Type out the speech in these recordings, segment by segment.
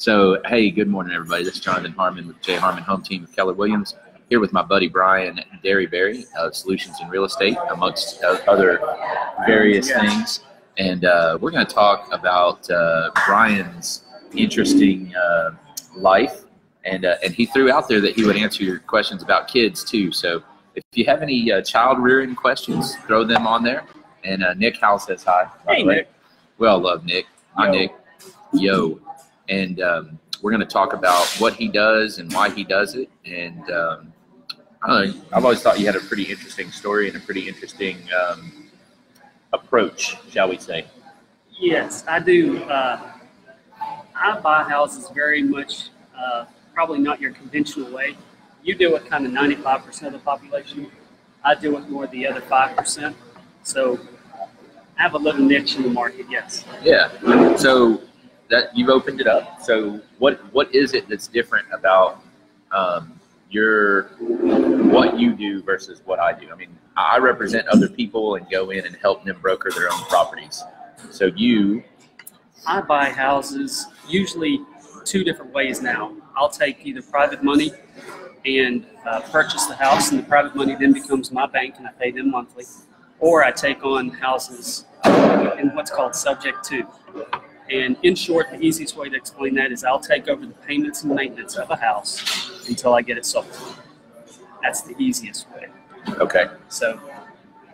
So, hey, good morning, everybody. This is Jonathan Harmon with J. Harmon Home Team of Keller Williams, here with my buddy Brian Derryberry of Solutions in Real Estate, amongst other various things. And we're going to talk about Brian's interesting life. And he threw out there that he would answer your questions about kids, too. So if you have any child-rearing questions, throw them on there. And Nick Howell says hi. Hey, Nick. We all love Nick. Hi, Yo. Nick. Yo. And we're going to talk about what he does and why he does it. And I don't know, I've always thought you had a pretty interesting story and a pretty interesting approach, shall we say. Yes, I do. I buy houses very much, probably not your conventional way. You deal with kind of 95% of the population. I deal with more of the other 5%. So I have a little niche in the market, yes. Yeah. So that you've opened it up. So what is it that's different about what you do versus what I do? I mean, I represent other people and go in and help them broker their own properties. So I buy houses usually two different ways now. I'll take either private money and purchase the house, and the private money then becomes my bank and I pay them monthly. Or I take on houses in what's called subject to. And in short, the easiest way to explain that is I'll take over the payments and maintenance of a house until I get it sold. That's the easiest way. Okay. So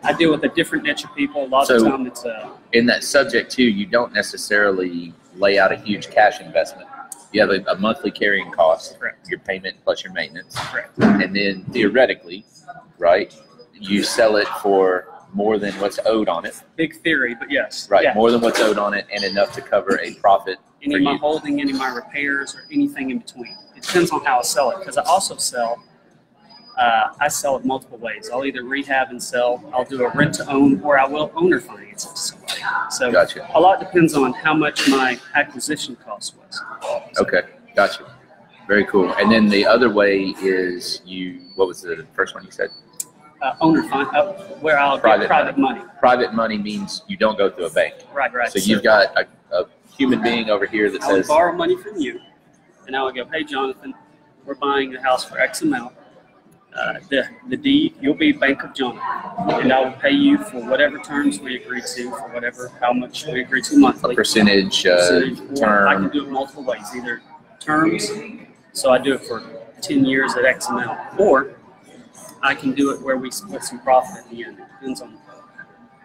I deal with a different niche of people. A lot of the time it's in that subject to, you don't necessarily lay out a huge cash investment. You have a monthly carrying cost, correct, your payment plus your maintenance. Correct. And then theoretically, right, you sell it for more than what's owed on it. Big theory, but yes. Right, yeah. More than what's owed on it and enough to cover a profit any for of my you. holding, any of my repairs, or anything in between. It depends on how I sell it, because I also sell, I sell it multiple ways. I'll either rehab and sell, I'll do a rent to own, or I will owner finance it to somebody. So Gotcha. A lot depends on how much my acquisition cost was. So, Okay, gotcha. Very cool. And then the other way is what was the first one you said? Owner finance, where I'll get private money. Private money means you don't go through a bank. Right. So you've got a human being over here that I would says, borrow money from you, and I would go, hey, Jonathan, we're buying a house for X amount. The deed, you'll be Bank of Jonathan, and I will pay you for whatever terms we agree to, for whatever, how much we agree to monthly. a percentage Or I can term. do it multiple ways, either terms, so I do it for 10 years at X amount, or I can do it where we split some profit at the end. It depends on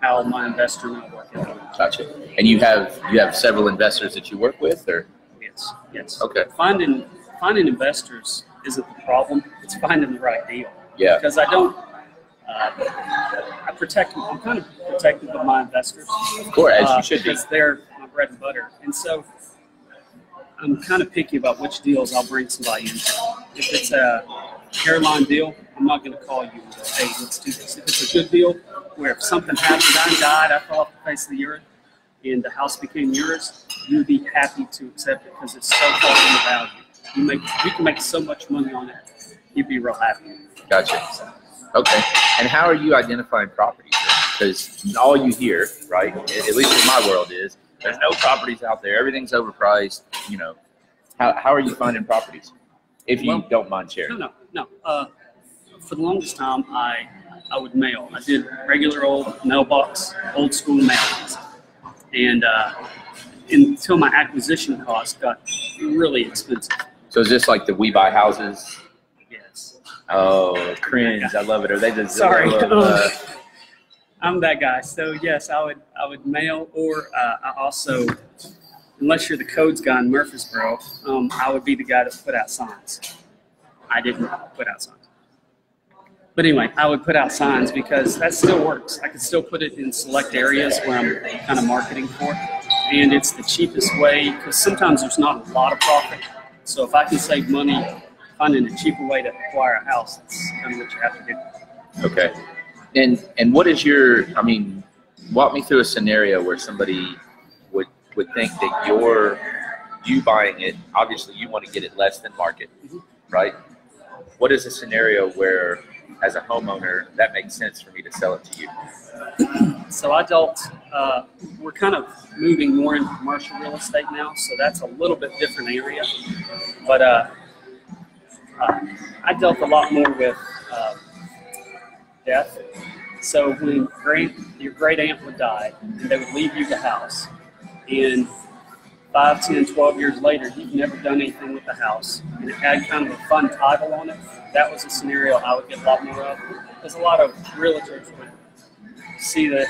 how my investor and I work it out. Gotcha. And you have several investors that you work with, or? Yes. Okay. Finding investors isn't the problem. It's finding the right deal. Yeah. Because I don't, I'm kind of protective of my investors. Of course, as you should be. Because they're my bread and butter. And so I'm kind of picky about which deals I'll bring somebody into. If it's a hairline deal, I'm not going to call you and go, hey, let's do this. If it's a good deal, where if something happened, I died, I fell off the face of the earth, and the house became yours, you'd be happy to accept it because it's so fucking value. You can make so much money on it, you'd be real happy. Gotcha. Okay. And how are you identifying properties? Because all you hear, right, at least in my world, is there's no properties out there. Everything's overpriced. You know, how are you finding properties? If you don't mind sharing. No. For the longest time, I would mail. I did regular old mailbox, old school mailings. And until my acquisition costs got really expensive. So is this like the We Buy Houses? Yes. Oh, cringe. I love it. Are they the Sorry. Zillow, I'm that guy. So yes, I would mail, or I also, unless you're the codes guy in Murfreesboro, I would be the guy that put out signs. I didn't put out signs. But anyway, I would put out signs because that still works. I could still put it in select areas where I'm kind of marketing for. And it's the cheapest way, because sometimes there's not a lot of profit. So if I can save money, finding a cheaper way to acquire a house, that's kind of what you have to do. Okay. And what is walk me through a scenario where somebody would think that you buying it, obviously you want to get it less than market, right? What is a scenario where, as a homeowner, that makes sense for me to sell it to you? So I dealt we're kind of moving more into commercial real estate now, so that's a little bit different area. But I dealt a lot more with death. So when your great aunt would die, and they would leave you the house, and 5, 10, 12 years later, you've never done anything with the house, and it had kind of a fun title on it, that was a scenario I would get a lot more of. Because a lot of realtors would see that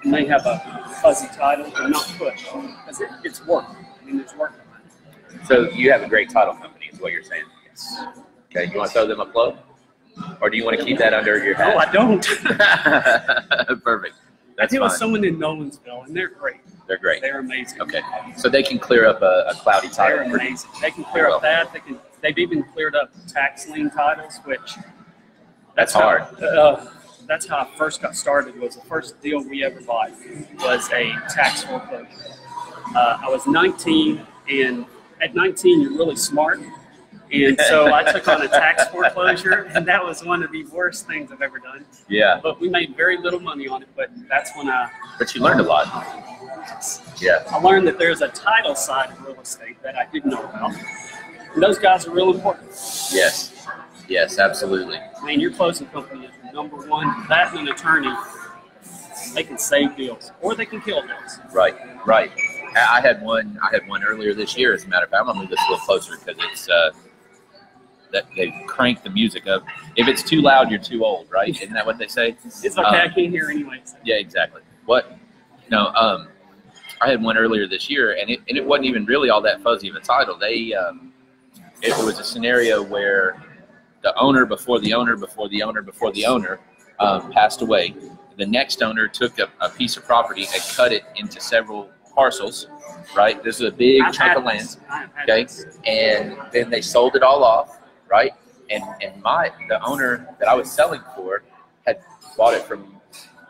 it may have a fuzzy title and not push, because it's work. I mean, there's work behind it. So you have a great title company, is what you're saying? Yes. Okay, you want to throw them a plug? Or do you want to keep that under your hat? No, I don't. Perfect. I deal with someone in Nolensville, and they're great. They're great. They're amazing. Okay, so they can clear up a cloudy title. They're amazing. They can clear up that. They've even cleared up tax lien titles, which that's hard. That's how I first got started. Was the first deal we ever bought was a tax foreclosure. I was 19, and at 19 you're really smart, and so I took on a tax foreclosure, and that was one of the worst things I've ever done. Yeah. But we made very little money on it. But that's when But you learned a lot. Yeah. I learned that there's a title side of real estate that I didn't know about. And those guys are real important. Yes. Yes, absolutely. I mean, your closing company is number one. That and an attorney, they can save deals or they can kill deals. Right. Right. I had one earlier this year. As a matter of fact, I'm gonna move this a little closer because it's that they crank the music up. If it's too loud, you're too old, right? Isn't that what they say? It's okay. I can't hear anyway. So. Yeah, exactly. What? No. I had one earlier this year, and it wasn't even really all that fuzzy of a title. It was a scenario where the owner before the owner before the owner before the owner passed away. The next owner took a piece of property and cut it into several parcels, right? This is a big chunk of land, okay? And then they sold it all off, right? And the owner that I was selling for had bought it from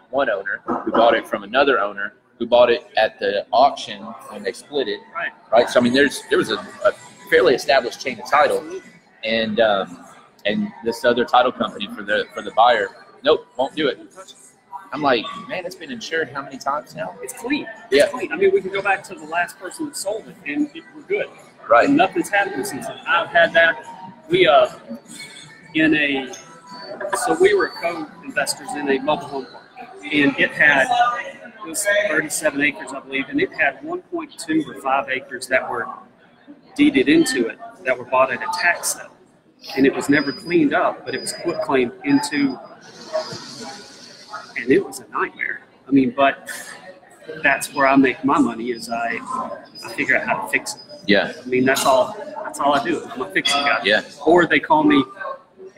one owner, who bought it from another owner, who bought it at the auction when they split it, right? So I mean, there was a fairly established chain of title, and this other title company for the buyer, nope, won't do it. I'm like, man, it's been insured how many times now? It's clean. Yeah. Clean. I mean, we can go back to the last person that sold it, and we're good. Right. And nothing's happened since then. I've had that. We were co-investors in a mobile home park, and it was 37 acres, I believe, and it had 1.2 or 5 acres that were deeded into it that were bought at a tax sale, and it was never cleaned up, but it was quitclaimed into, and it was a nightmare. I mean, but that's where I make my money is I figure out how to fix it. Yeah. I mean, that's all I do. I'm a fixing guy. Yeah. Or they call me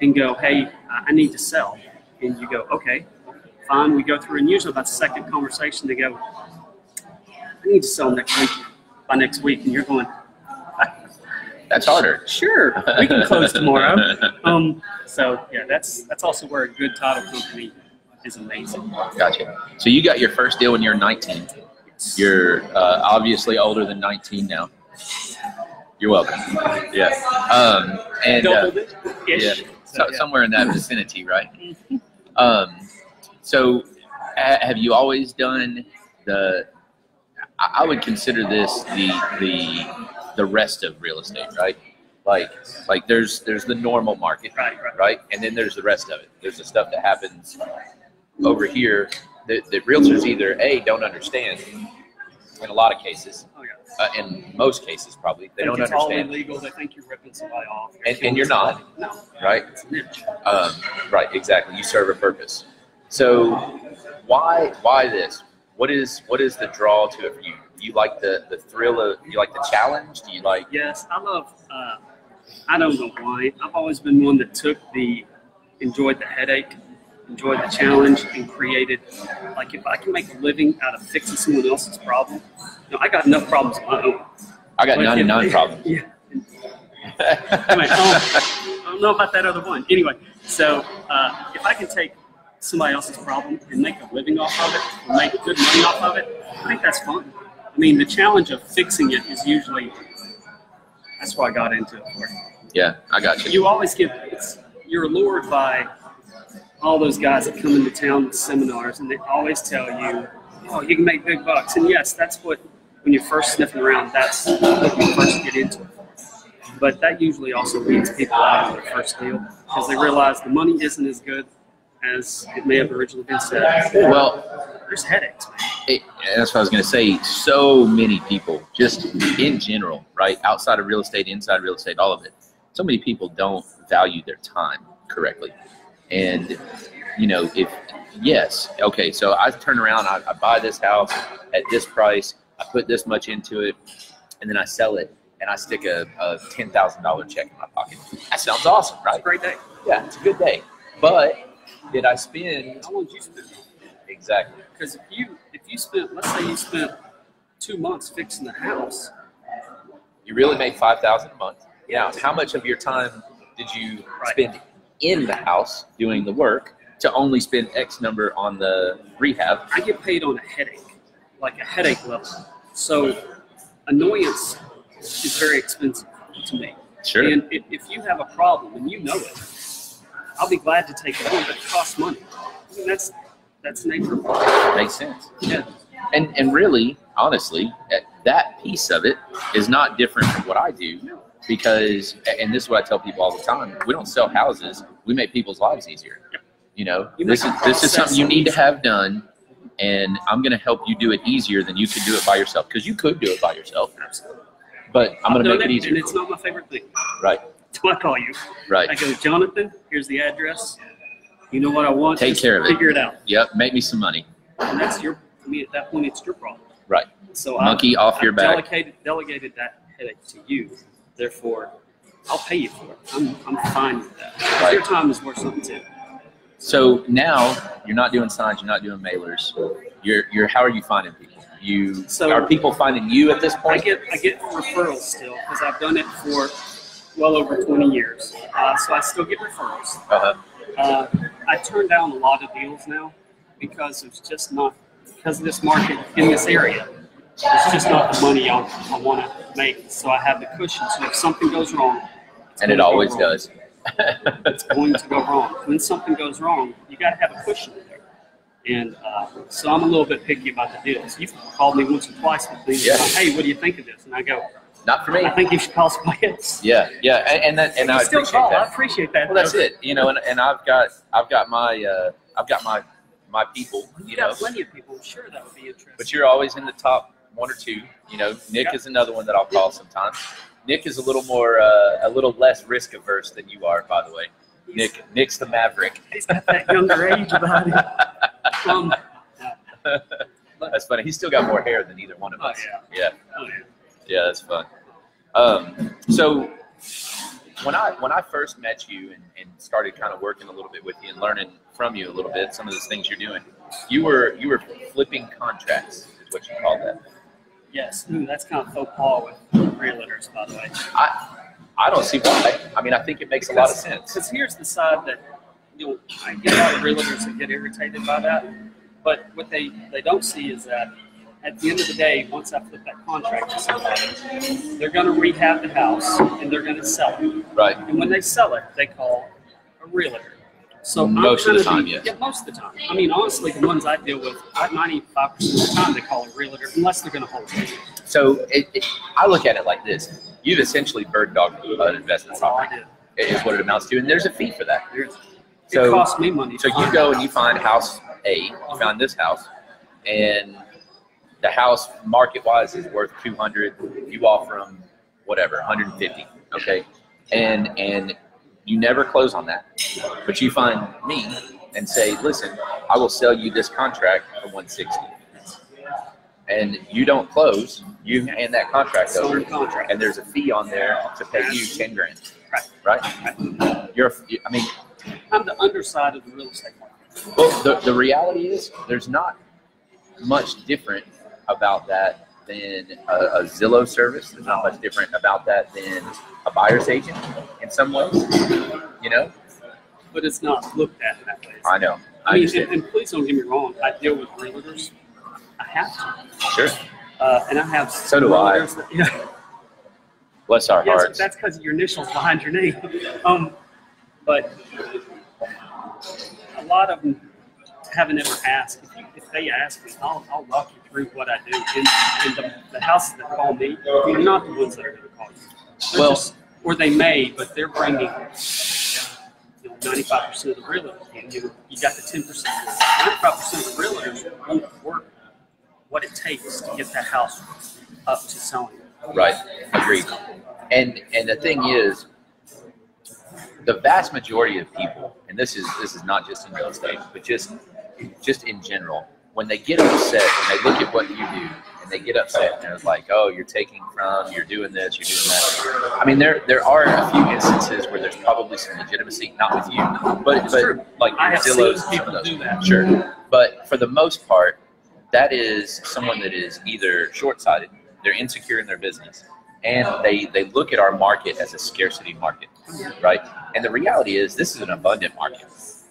and go, hey, I need to sell. And you go, okay, fine. We go through, and usually about the second conversation, they go, I need to sell by next week. And you're going, that's harder. Sure, we can close tomorrow. So yeah, that's also where a good title company is amazing. Gotcha. So you got your first deal when you're 19. Yes. You're obviously older than 19 now. You're welcome. Yeah. And yeah, somewhere in that vicinity, right? So have you always done I would consider this the rest of real estate, right? Like there's the normal market, right? And then there's the rest of it. There's the stuff that happens over here that realtors either don't understand in a lot of cases. In most cases, probably they don't understand. It's all illegal. They think you're ripping somebody off. And you're not. No. Right. It's a niche. Right. Exactly. You serve a purpose. So why this? What is the draw to it for you? Do you like the thrill of? Do you like the challenge? Do you like? Yes, I love. I don't know why. I've always been one that enjoyed the headache, enjoyed the challenge, and created. Like if I can make a living out of fixing someone else's problem, I got enough problems of my own. I got 99 problems. Yeah. Anyway, I don't know about that other one. Anyway, so if I can take somebody else's problem and make a living off of it, or make good money off of it, I think that's fun. I mean, the challenge of fixing it is usually, that's why I got into it for. Yeah, I got you. You always you're allured by all those guys that come into town with seminars, and they always tell you, oh, you can make big bucks. And yes, that's what, when you're first sniffing around, that's what you first get into it for. But that usually also weeds people out of their first deal because they realize the money isn't as good as it may have originally been said. Well, there's headaches, man. That's what I was going to say. So many people, just in general, right, outside of real estate, inside real estate, all of it, so many people don't value their time correctly. And, you know, okay, so I turn around, I buy this house at this price, I put this much into it, and then I sell it, and I stick a $10,000 check in my pocket. That sounds awesome, right? It's a great day. Yeah, it's a good day. But did I spend? How long did you spend? Exactly. Because if you spent, let's say you spent 2 months fixing the house, you really made $5,000 a month. Now, how much of your time did you spend in the house doing the work to only spend X number on the rehab? I get paid on a headache, like a headache level. So annoyance is very expensive to me. Sure. And if you have a problem and you know it, I'll be glad to take it on, but it costs money. I mean, that's the nature of it. Makes sense. Yeah. And really, honestly, that piece of it is not different from what I do because, and this is what I tell people all the time, we don't sell houses, we make people's lives easier. You know, this is something you need to have done, and I'm going to help you do it easier than you could do it by yourself, because you could do it by yourself. Absolutely. But I'm going to make it easier. And it's not my favorite thing. Right. So I call you. Right. I go, Jonathan, here's the address. You know what I want. Take care of it. Figure it out. Yep. Make me some money. And that's I mean, at that point, it's your problem. Right. So Monkey off your back. Delegated that headache to you. Therefore, I'll pay you for it. I'm fine with that. Right. Your time is worth something too. So now you're not doing signs, you're not doing mailers. How are you finding people? Are people finding you at this point? I get referrals still because I've done it for well over 20 years. So I still get referrals. Uh-huh. I turn down a lot of deals now because it's just not, because of this market in this area, it's just not the money I want to make. So I have the cushion. So if something goes wrong, and it always does. It's going to go wrong. When something goes wrong, you got to have a cushion in there. And so I'm a little bit picky about the deals. You've called me once or twice with things. Yeah. Hey, what do you think of this? And I go, not for me. I think you should call somebody else. Yeah, and I still appreciate call. that. I appreciate that. Well, that's it. You know, and I've got my people. You got plenty of people. I'm sure that would be interesting. But you're always in the top one or two. You know, Nick is another one that I'll call sometimes. Nick is a little less risk averse than you are, by the way. Nick's the maverick. He's got that younger age about him. That's funny. He's still got more hair than either one of us. Yeah. Yeah, that's fun. So when I first met you and started kind of working a little bit with you and learning from you a little bit, some of those things you're doing, you were flipping contracts, is what you called that. Yes, that's kind of faux pas with realtors, by the way. I don't see why. I mean, I think it makes a lot of sense. Because here's the side that, I get a lot of realtors that get irritated by that. But what they don't see is that at the end of the day, once I flip that contract to somebody, they're going to rehab the house and they're going to sell it. Right. And when they sell it, they call a realtor. So most of the time, yes. Yeah, most of the time. I mean, honestly, the ones I deal with, 95% of the time they call a realtor unless they're going to hold it. So I look at it like this. You've essentially bird dogged an investment property. Is what it amounts to. And there's a fee for that. It costs me money. So you go and you find house A, you found this house, and the house market-wise is worth $200. You offer them whatever, $150. Okay, and you never close on that, but you find me and say, listen, I will sell you this contract for $160. And you don't close, you hand that contract over, and there's a fee on there to pay you $10,000. Right? I'm the underside of the real estate market. Well, the reality is there's not much different about that than a Zillow service. There's not much different about that than a buyer's agent in some ways, you know? But it's not looked at that way. I know. I mean, and please don't get me wrong. I deal with realtors. I have to. Sure. And I have so do I. Bless our hearts. That's because of your initials behind your name. But a lot of them haven't ever asked. If they ask me, I'll walk you through what I do. And the houses that call me, they're not the ones that are going to call you. Well, or they may, but they're bringing 95% of the realtors. You got the 10%. 95% of the realtors won't work what it takes to get that house up to selling. Right. Agreed. And the thing is, the vast majority of people, and this is not just in real estate, but just in general, when they get upset, when they look at what you do, and they get upset, and they're like, "Oh, you're taking from, you're doing this, you're doing that." I mean, there are a few instances where there's probably some legitimacy, not with you, but like I have Zillow's, seen people do that. Sure, but for the most part, that is someone that is either short-sighted, they're insecure in their business, and they look at our market as a scarcity market, right? And the reality is, this is an abundant market.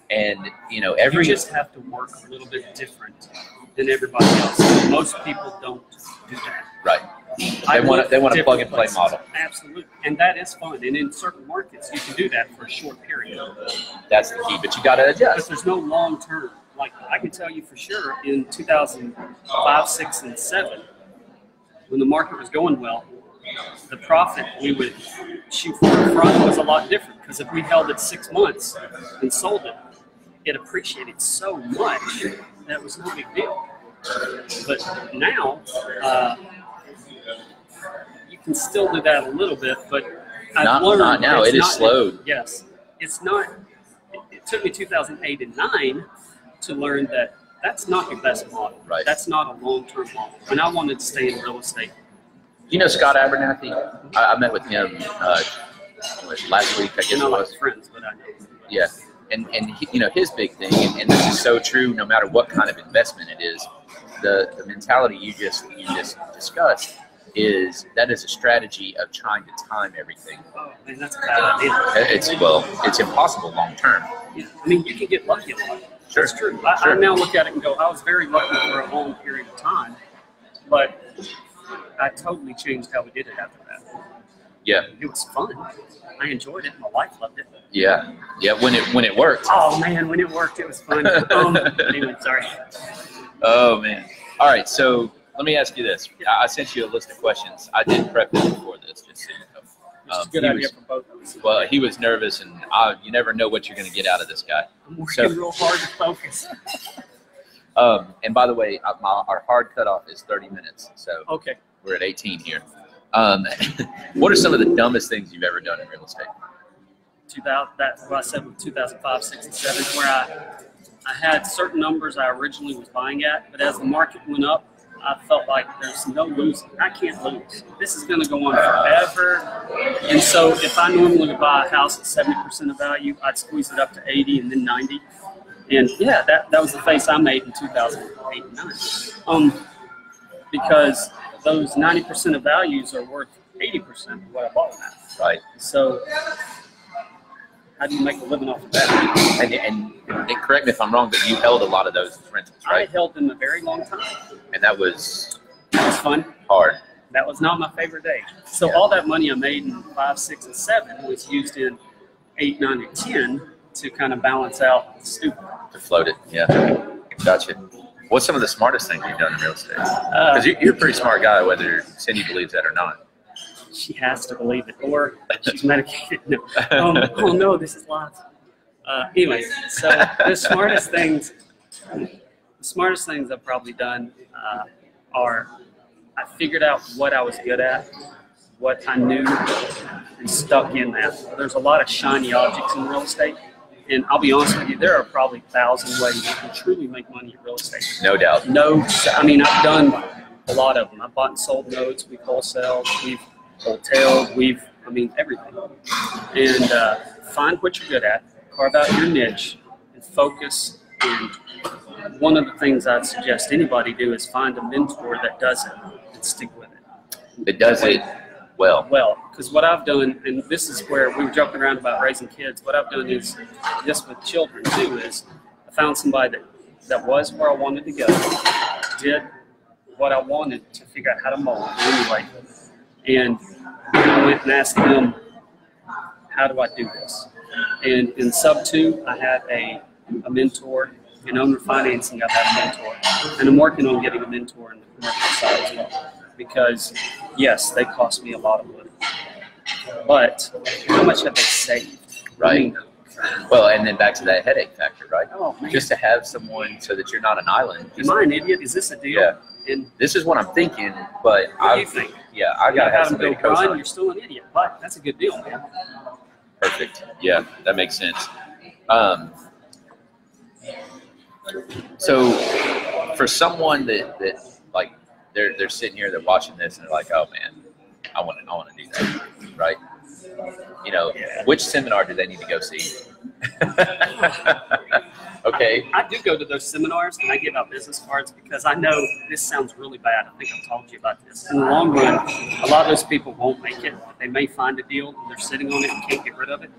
And you just have to work a little bit different than everybody else. Most people don't do that. Right. They want a plug and play model. Absolutely. And that is fun. And in certain markets you can do that for a short period. That's the key, but you gotta adjust. But there's no long term. Like I can tell you for sure in 2005, 6, and 7, when the market was going well, the profit we would shoot for the front was a lot different, because if we held it 6 months and sold it, it appreciated so much that it was no big deal. But now, you can still do that a little bit, but I've learned not now. It is slowed. Yes, it's not. It took me 2008 and 9 to learn that that's not your best model. Right. That's not a long-term model. And I wanted to stay in real estate. You know Scott Abernathy? I met with him last week, I guess it was. Like friends, but I know. Yeah. And he, his big thing, and this is so true no matter what kind of investment it is, the mentality you just discussed is that is a strategy of trying to time everything. Oh, man, that's a bad idea. It's impossible long term. Yeah. I mean, you can get lucky a lot. Sure. That's true. I now look at it and go, I was very lucky for a long period of time, but I totally changed how we did it after that. Yeah. It was fun. I enjoyed it. My wife loved it. Yeah. Yeah. When it worked. Oh man, when it worked, it was fun. Anyway, sorry. Oh man. All right. So let me ask you this. I sent you a list of questions. I did prep it before this, just so you know. It's a good idea for both of us. Well, he was nervous, and you never know what you're going to get out of this guy. I'm working real hard to focus. And by the way, our hard cutoff is 30 minutes. So okay. We're at 18 here. What are some of the dumbest things you've ever done in real estate? That's what I said with 2005, 6, and 7, where I had certain numbers I originally was buying at, but as the market went up, I felt like there's no losing. I can't lose. This is going to go on forever. And so if I normally would buy a house at 70% of value, I'd squeeze it up to 80 and then 90. And yeah, that was the face I made in 2008 and 9. Because those 90% of values are worth 80% of what I bought them at. Right. So how do you make a living off of that? And correct me if I'm wrong, but you held a lot of those rentals, right? I held them a very long time. And that was fun. Hard. That was not my favorite day. So all that money I made in 5, 6, and 7 was used in 8, 9, and 10 to kind of balance out the stupid. To float it, yeah. Gotcha. What's some of the smartest things you've done in real estate? Because you're a pretty smart guy, whether Cindy believes that or not. She has to believe it, or she's medicated. No. Oh no, this is live. Anyway, so the smartest things I've probably done are I figured out what I was good at, what I knew, and stuck in that. There's a lot of shiny objects in real estate. And I'll be honest with you, there are probably 1,000 ways you can truly make money in real estate. No doubt. I mean, I've done a lot of them. I've bought and sold notes, we've wholesaled, we've wholesaled, everything. And find what you're good at, carve out your niche, and focus. And one of the things I'd suggest anybody do is find a mentor that does it and stick with it. It does it well. Well, because what I've done, and this is where we were joking around about raising kids, what I've done is, just with children too, is I found somebody that was where I wanted to go, did what I wanted to figure out how to mold anyway, and I went and asked them, how do I do this? And in sub 2, I had a mentor in owner financing, I've had a mentor, and I'm working on getting a mentor in the commercial side as well. Because yes, they cost me a lot of money, but how much have they saved? Right. I mean, well, and then back to that headache factor, right? Oh, man. Just to have someone so that you're not an island. Am I an idiot? Is this a deal? Yeah. And this is what I'm thinking, but what do you think? Yeah, I gotta have somebody to Brian, co-sign. you're still an idiot, but that's a good deal, man. Perfect. Yeah, that makes sense. So for someone that like they're sitting here, they're watching this, and they're like, oh man, I want to do that, right? You know, which seminar do they need to go see? Okay. I do go to those seminars and I give out business cards because I know this sounds really bad. I think I've told you about this. In the long run, a lot of those people won't make it. They may find a deal and they're sitting on it and can't get rid of it.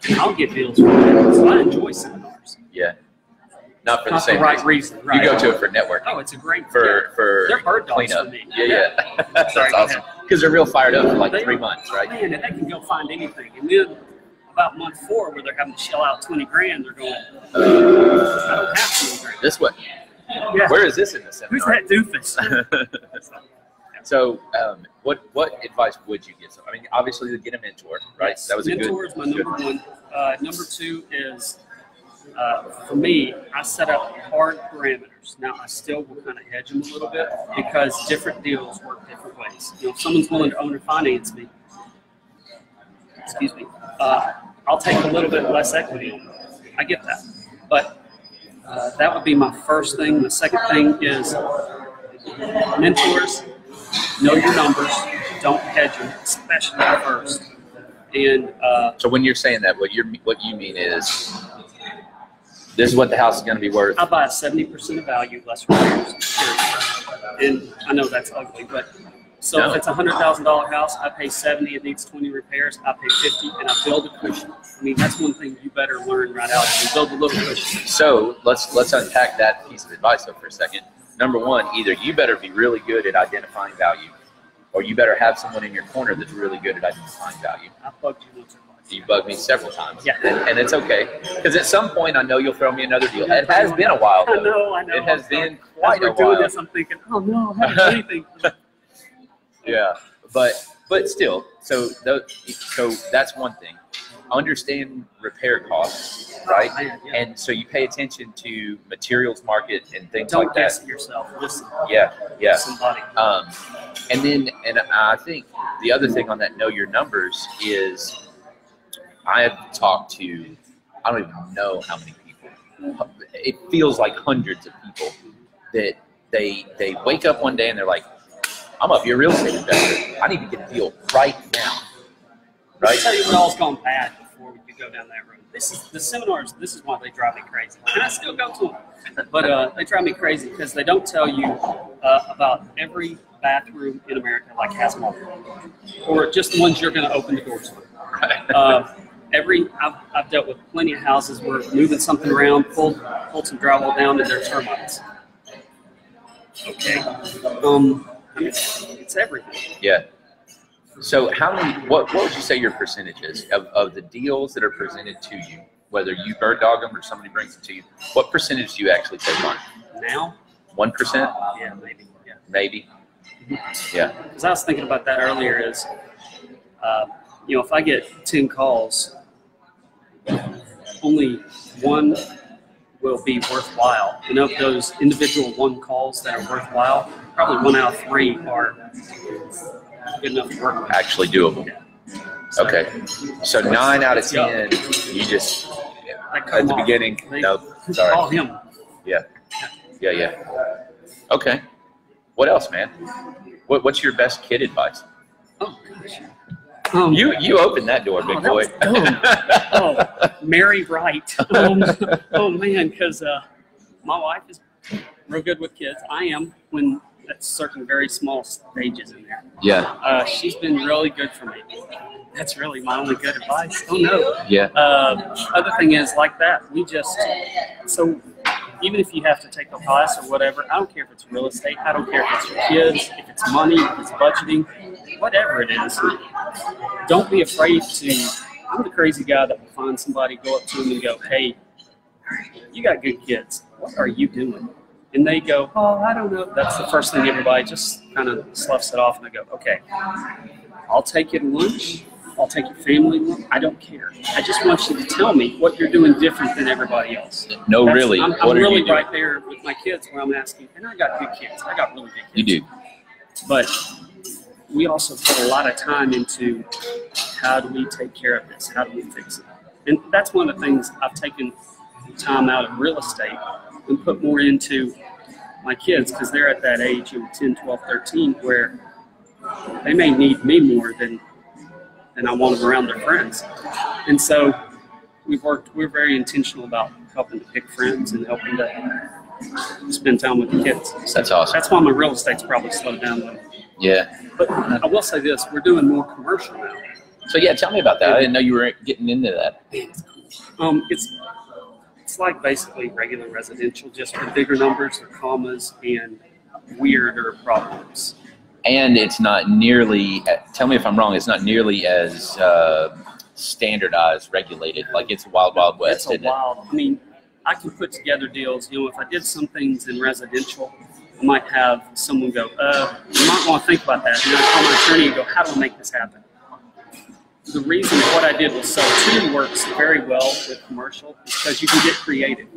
And I'll get deals from them. So I enjoy seminars. Yeah. Not for the Not same the right reason. Right. You go to it for networking. Oh, it's a great for they're bird dogs cleanup. for me. Yeah. That's Sorry, awesome. Because they're real fired up for like 3 months, right? Man, and they can go find anything. And then about month 4, where they're having to shell out 20 grand, they're going, I don't have 20 grand. This way. Yeah. Where is this in the seminar? Who's that doofus? So, what advice would you give? So, I mean, obviously, to get a mentor, right? Yes. That was mentor a is my number one. Number 2 is, for me, I set up hard parameters. Now, I still will kind of hedge them a little bit because different deals work different ways. You know, if someone's willing to owner finance me, excuse me, I'll take a little bit less equity on it. I get that. But that would be my first thing. The second thing is mentors, know your numbers, don't hedge them, especially at first. And so when you're saying that, what you mean is this is what the house is going to be worth. I buy a 70% of value, less repairs. And I know that's ugly, but so if it's a $100,000 house, I pay 70. It needs 20 repairs. I pay 50, and I build a cushion. I mean, that's one thing you better learn right out. You build a little cushion. So let's unpack that piece of advice though for a second. Number one, either you better be really good at identifying value, or you better have someone in your corner that's really good at identifying value. I bugged you once or twice. You bugged me several times. Yeah. And it's okay. Because at some point, I know you'll throw me another deal. It has been a while, though. I know. It has been quite a while. As we're doing while. this, I'm thinking, oh, no, I haven't done anything. Yeah. But still, so that's one thing. Understand repair costs, right? Yeah. And so you pay attention to materials market and things Don't like that. guess it yourself. Listen. Yeah. Somebody. And I think the other thing on that know your numbers is I have talked to, I don't even know how many people. It feels like hundreds of people that they wake up one day and they're like, I'm up here real estate investor. I need to get a deal right now. Right? I'll tell you what all's gone bad before we could go down that road. The seminars, this is why they drive me crazy. And I still go to them. But they drive me crazy because they don't tell you about every bathroom in America like has marble. Or just the ones you're going to open the doors with. I've dealt with plenty of houses where moving something around, pulled some drywall down and there's termites. Okay. It's everything. Yeah. So what would you say your percentage is of the deals that are presented to you, whether you bird dog them or somebody brings it to you, what percentage do you actually take on? Now? 1%? Yeah, maybe. Yeah. Maybe? Yeah. Because I was thinking about that earlier is, if I get 10 calls, only one will be worthwhile. And of those individual 1 calls that are worthwhile, probably 1 out of 3 are good enough to work with. Actually doable. Yeah. Okay. So 9 out of 10, you just, at the beginning, no, sorry. Call him. Yeah. Okay. What else, man? What's your best kid advice? Oh, gosh. You opened that door, big boy. Mary Wright. Oh man, because my wife is real good with kids. I am when at certain very small stages in there. Yeah. She's been really good for me. That's really my only good advice. Oh no. Yeah. Other thing is like that. So even if you have to take a class or whatever, I don't care if it's real estate. I don't care if it's your kids, if it's money, if it's budgeting, whatever it is. Don't be afraid to. I'm the crazy guy that will find somebody, go up to them and go, hey, you got good kids. what are you doing? And they go, oh, I don't know. That's the first thing everybody just kind of sloughs it off. And I go, okay, I'll take you to lunch. I'll take your family to lunch. I don't care. I just want you to tell me what you're doing different than everybody else. No, really. I'm what really are you doing? right there with my kids where I'm asking, and I got good kids. I got really good kids. You do. But we also put a lot of time into how do we take care of this? How do we fix it? And that's one of the things I've taken time out of real estate and put more into my kids, because they're at that age of 10, 12, 13 where they may need me more than I want them around their friends. And so we're very intentional about helping to pick friends and helping to spend time with the kids. So That's awesome. that's why my real estate's probably slowed down a little. Yeah. But I will say this, we're doing more commercial now. So yeah, tell me about that. I didn't know you were getting into that. It's like basically regular residential, just with bigger numbers or commas and weirder problems. And it's not nearly, tell me if I'm wrong, it's not nearly as standardized, regulated. Like it's a wild, wild west, It's a wild, I mean, I can put together deals. You know, if I did some things in residential, I might have someone go, you might want to think about that. And I call my attorney and go, how do I make this happen? The reason what I did with sell to works very well with commercial is because you can get creative.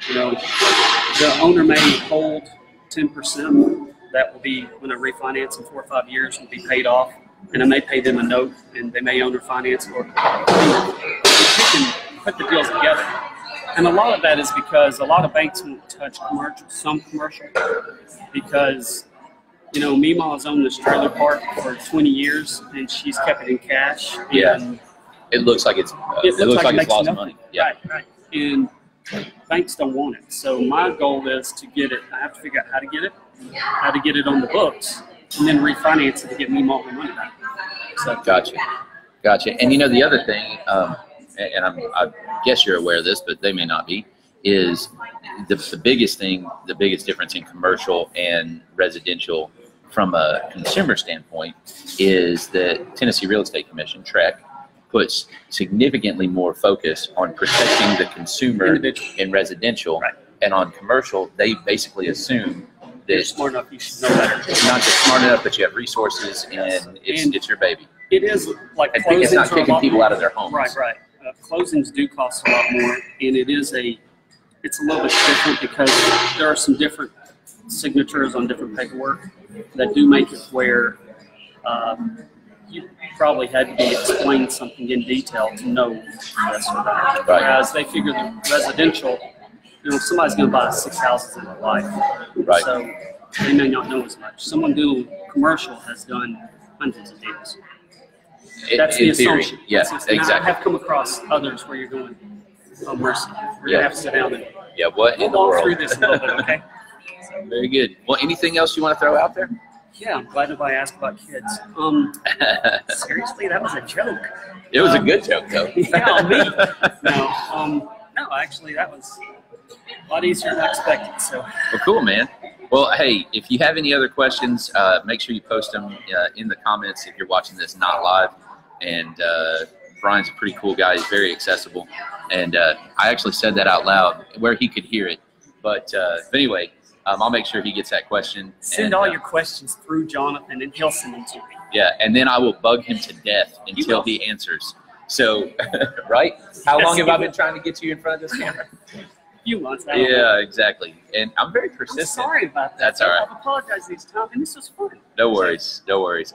You know, the owner may hold 10%. That will be, when I refinance in 4 or 5 years, will be paid off. And I may pay them a note, and they may owner finance, or you can put the deals together. And a lot of that is because a lot of banks won't touch commercial, some commercial, because, you know, Meemaw's owned this trailer park for 20 years, and she's kept it in cash. And it looks like it's it looks like it's lost money. Yeah. Right. And banks don't want it. So my goal is to get it. I have to figure out how to get it on the books, and then refinance it to get Meemaw her money back. So Gotcha. And you know, the other thing, and I guess you're aware of this, but they may not be, is the biggest thing, the biggest difference in commercial and residential from a consumer standpoint is that Tennessee Real Estate Commission, TREC, puts significantly more focus on protecting the consumer in residential. Right. And on commercial, they basically assume that you're smart enough, you should know better. it's not just smart enough, but you have resources, and it's your baby. It is like I think it's not kicking people out of their homes. Right. Closings do cost a lot more, and it's a little bit different because there are some different signatures on different paperwork that do make it where you probably had to be explained something in detail to know this or that. Right. Whereas they figure the residential, you know, somebody's going to buy 6 houses in their life, Right. so they may not know as much. Someone doing commercial has done hundreds of deals. That's the in theory, assumption. yeah, And exactly. I have come across others where you're going, oh mercy, we're going to have to sit down and Yeah, what in the walk world? through this a little bit, okay? Very good. Well, anything else you want to throw out there? Yeah, I'm glad nobody asked about kids. Seriously, that was a joke. It was a good joke, though. Yeah, me. No, actually, that was a lot easier than I expected. So. Well, cool, man. Well, hey, if you have any other questions, make sure you post them in the comments if you're watching this not live. And Brian's a pretty cool guy. He's very accessible. And I actually said that out loud where he could hear it. But anyway, I'll make sure he gets that question. Send all your questions through Jonathan, and he'll send them to me. Yeah, and then I will bug him to death until he answers. So, right? How long have I been trying to get you in front of this camera? A few months. I don't know. Yeah, exactly. And I'm very I'm persistent. sorry about that. That's all right. I've apologized these times, and this was fun. No worries. No worries.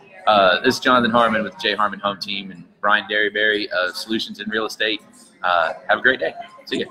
This is Jonathan Harmon with the J. Harmon Home Team and Brian Derryberry of Solutions in Real Estate. Have a great day. See ya.